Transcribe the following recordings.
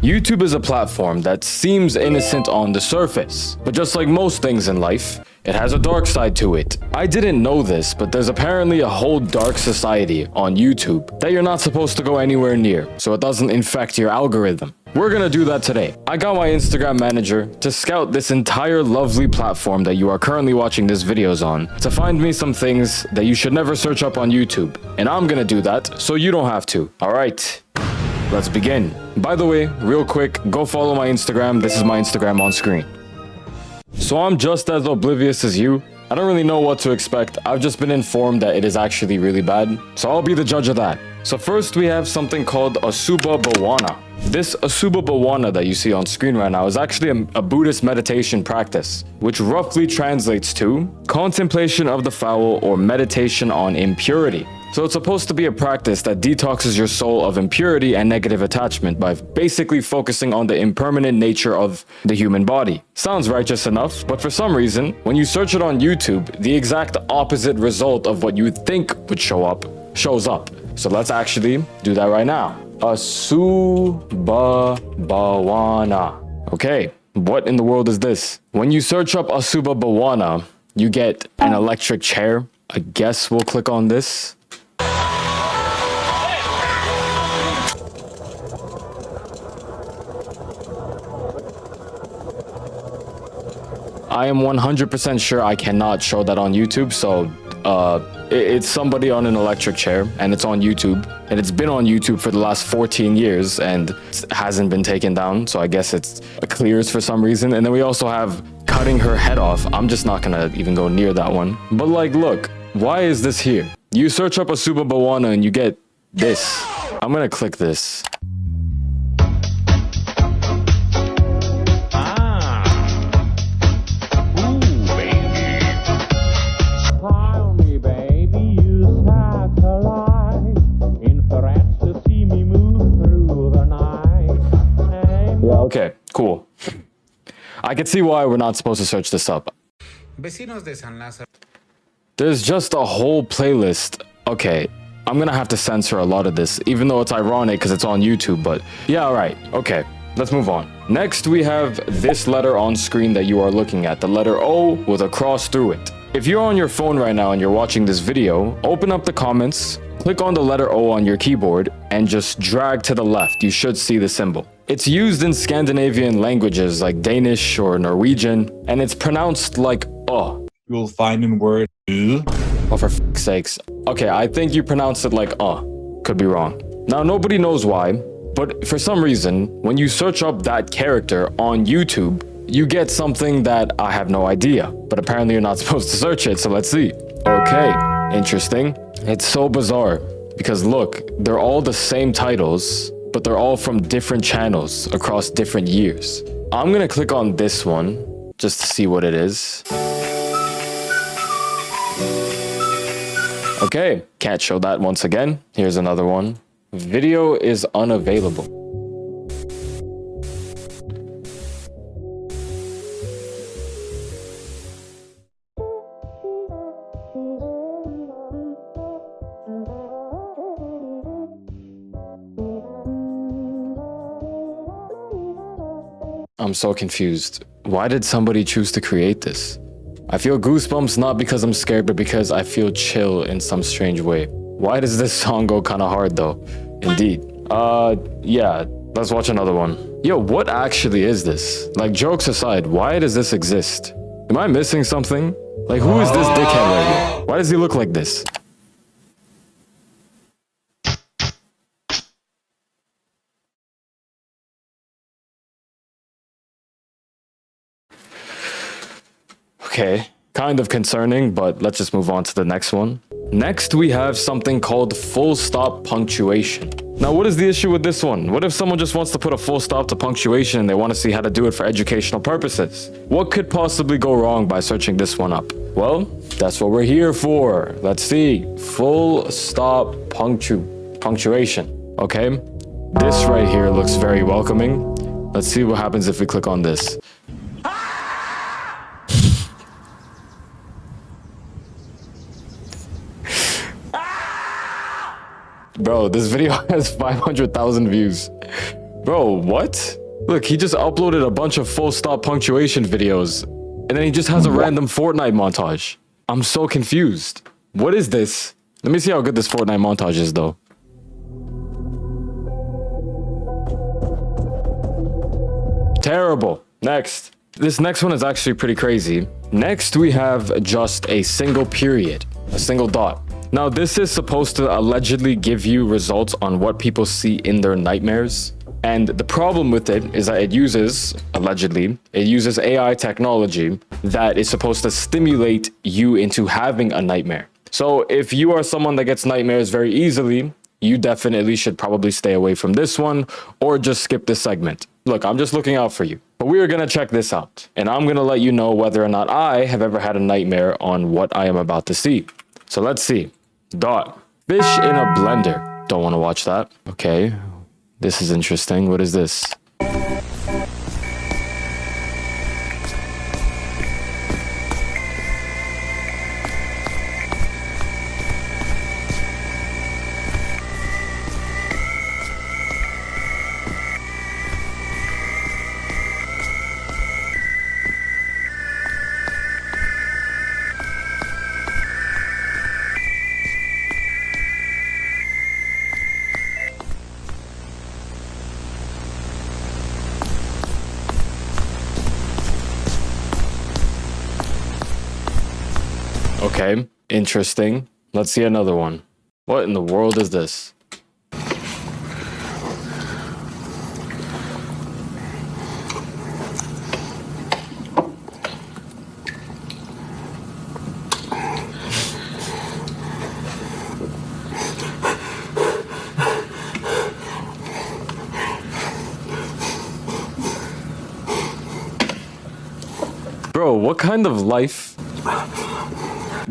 YouTube is a platform that seems innocent on the surface, but just like most things in life, it has a dark side to it. I didn't know this, but there's apparently a whole dark society on YouTube that you're not supposed to go anywhere near, so it doesn't infect your algorithm. We're gonna do that today. I got my Instagram manager to scout this entire lovely platform that you are currently watching these videos on to find me some things that you should never search up on YouTube. And I'm gonna do that so you don't have to. Alright, let's begin. By the way, real quick, go follow my Instagram. This is my Instagram on screen. So I'm just as oblivious as you. I don't really know what to expect. I've just been informed that it is actually really bad. So I'll be the judge of that. So first we have something called Asuba Bawana. This Asuba Bawana that you see on screen right now is actually a Buddhist meditation practice, which roughly translates to contemplation of the foul or meditation on impurity. So it's supposed to be a practice that detoxes your soul of impurity and negative attachment by basically focusing on the impermanent nature of the human body. Sounds righteous enough, but for some reason, when you search it on YouTube, the exact opposite result of what you think would show up, shows up. So let's actually do that right now. Asuba Bawana. Okay, what in the world is this? When you search up Asuba Bawana, you get an electric chair. I guess we'll click on this. I am 100% sure I cannot show that on YouTube, so it's somebody on an electric chair, and it's on YouTube, and it's been on YouTube for the last 14 years, and it hasn't been taken down, so I guess it clears for some reason. And then we also have cutting her head off. I'm just not gonna even go near that one. But like, look, why is this here? You search up Asuba Bawana and you get this. I'm gonna click this. Okay, cool. I can see why we're not supposed to search this up. There's just a whole playlist. Okay, I'm gonna have to censor a lot of this, even though it's ironic because it's on YouTube, but yeah, alright. Okay, let's move on. Next, we have this letter on screen that you are looking at, the letter O with a cross through it. If you're on your phone right now and you're watching this video, open up the comments, click on the letter O on your keyboard, and just drag to the left. You should see the symbol. It's used in Scandinavian languages like Danish or Norwegian, and it's pronounced like You'll find in word Oh, for f***'s sakes. Okay, I think you pronounced it like Could be wrong. Now, nobody knows why, but for some reason, when you search up that character on YouTube, you get something that I have no idea. But apparently you're not supposed to search it, so let's see. Okay, interesting. It's so bizarre, because look, they're all the same titles, but they're all from different channels across different years. I'm gonna click on this one, just to see what it is. Okay, can't show that once again. Here's another one. Video is unavailable. I'm so confused. Why did somebody choose to create this? I feel goosebumps not because I'm scared, but because I feel chill in some strange way. Why does this song go kind of hard though? Indeed. Yeah, let's watch another one. Yo, what actually is this? Like, jokes aside, why does this exist? Am I missing something? Like, who is this dickhead right here? Why does he look like this? Okay, kind of concerning, but let's just move on to the next one. Next, we have something called full stop punctuation. Now, what is the issue with this one? What if someone just wants to put a full stop to punctuation and they want to see how to do it for educational purposes? What could possibly go wrong by searching this one up? Well, that's what we're here for. Let's see. Full stop punctuation. Okay, this right here looks very welcoming. Let's see what happens if we click on this. Bro, this video has 500,000 views. Bro, what? Look, he just uploaded a bunch of full stop punctuation videos, and then he just has a random Fortnite montage. I'm so confused. What is this? Let me see how good this Fortnite montage is, though. Terrible. Next. This next one is actually pretty crazy. Next, we have just a single period, a single dot. Now, this is supposed to allegedly give you results on what people see in their nightmares. And the problem with it is that it uses, allegedly, it uses AI technology that is supposed to stimulate you into having a nightmare. So if you are someone that gets nightmares very easily, you definitely should probably stay away from this one or just skip this segment. Look, I'm just looking out for you. But we are going to check this out. And I'm going to let you know whether or not I have ever had a nightmare on what I am about to see. So let's see. Dot. Fish in a blender. Don't want to watch that. Okay. This is interesting. What is this? Okay, interesting. Let's see another one. What in the world is this? Bro, what kind of life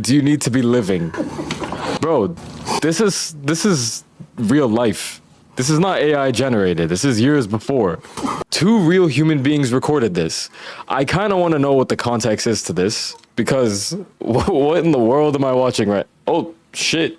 do you need to be living? Bro, this is real life. This is not AI generated. This is years before. Two real human beings recorded this. I kind of want to know what the context is to this, because what in the world am I watching right? Oh, shit.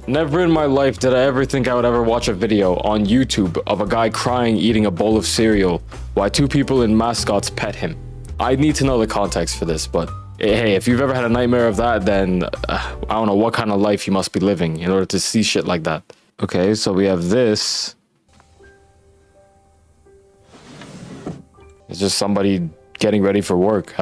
Never in my life did I ever think I would ever watch a video on YouTube of a guy crying eating a bowl of cereal while two people in mascots pet him. I need to know the context for this, but hey, if you've ever had a nightmare of that, then I don't know what kind of life you must be living in order to see shit like that. Okay, so we have this. It's just somebody getting ready for work.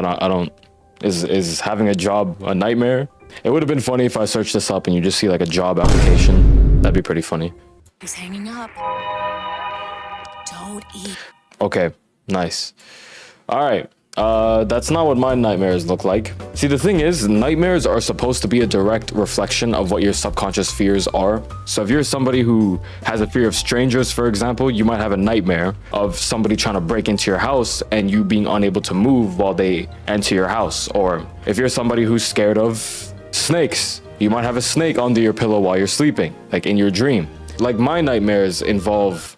Is having a job a nightmare? It would have been funny if I searched this up and you just see like a job application. That'd be pretty funny. He's hanging up. Don't eat. Okay, nice. All right. That's not what my nightmares look like. See, the thing is, nightmares are supposed to be a direct reflection of what your subconscious fears are. So if you're somebody who has a fear of strangers, for example, you might have a nightmare of somebody trying to break into your house and you being unable to move while they enter your house. Or if you're somebody who's scared of snakes, you might have a snake under your pillow while you're sleeping, like in your dream. Like my nightmares involve,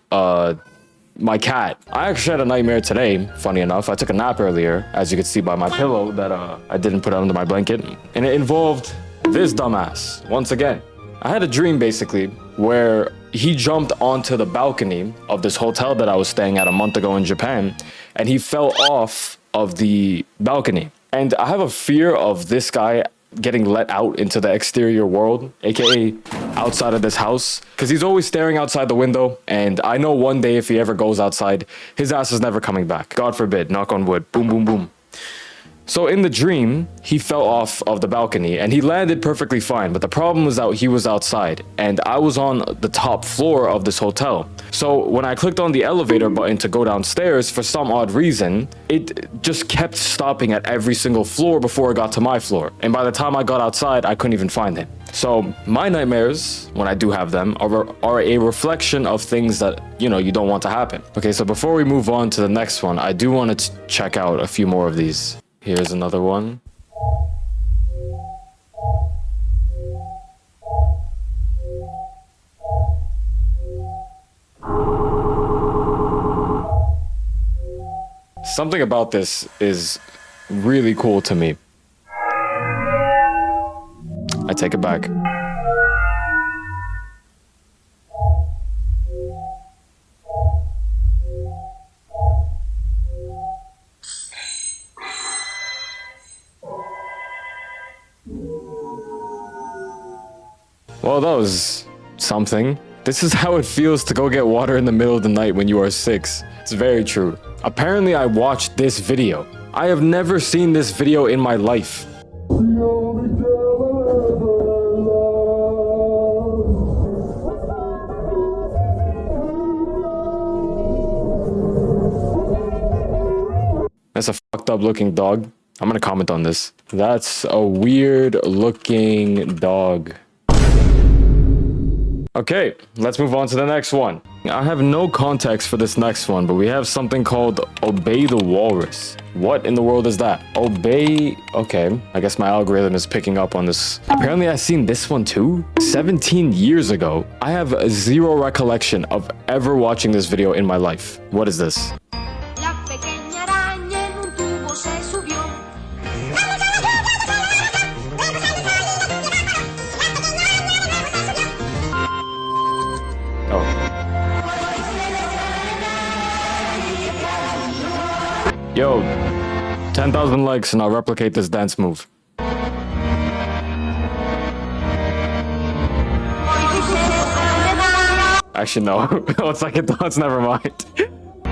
my cat. I actually had a nightmare today, funny enough. I took a nap earlier, as you can see by my pillow that I didn't put under my blanket. And it involved this dumbass, once again. I had a dream, basically, where he jumped onto the balcony of this hotel that I was staying at a month ago in Japan, and he fell off of the balcony. And I have a fear of this guy getting let out into the exterior world, aka outside of this house, because he's always staring outside the window, and I know one day if he ever goes outside, his ass is never coming back. God forbid, knock on wood, boom, boom, boom. So in the dream, he fell off of the balcony and he landed perfectly fine, but the problem was that he was outside and I was on the top floor of this hotel. So when I clicked on the elevator button to go downstairs, for some odd reason, it just kept stopping at every single floor before it got to my floor. And by the time I got outside, I couldn't even find him. So my nightmares, when I do have them, are a reflection of things that, you know, you don't want to happen. Okay, so before we move on to the next one, I do want to check out a few more of these. Here's another one. Something about this is really cool to me. I take it back. Well, that was something. This is how it feels to go get water in the middle of the night when you are 6. It's very true. Apparently, I watched this video. I have never seen this video in my life. That's a fucked up looking dog. I'm gonna comment on this. That's a weird looking dog. Okay, let's move on to the next one. I have no context for this next one, but we have something called Obey the Walrus. What in the world is that? Obey... Okay, I guess my algorithm is picking up on this. Apparently I've seen this one too. 17 years ago. I have zero recollection of ever watching this video in my life. What is this? La pequeña araña en un tubo se subió. Oh. Yo, 10,000 likes and I'll replicate this dance move. Actually, no. One second thoughts, never mind.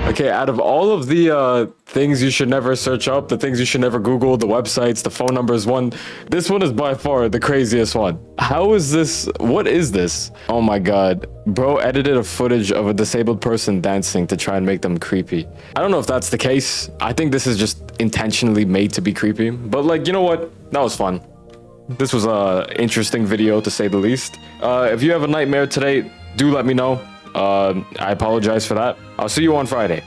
Okay, out of all of the things you should never search up, the things you should never Google, the websites, the phone numbers one, this one is by far the craziest one. How is this? What is this? Oh my god. Bro edited a footage of a disabled person dancing to try and make them creepy. I don't know if that's the case. I think this is just intentionally made to be creepy. But like, you know what? That was fun. This was a interesting video to say the least. If you have a nightmare today, do let me know. I apologize for that. I'll see you on Friday.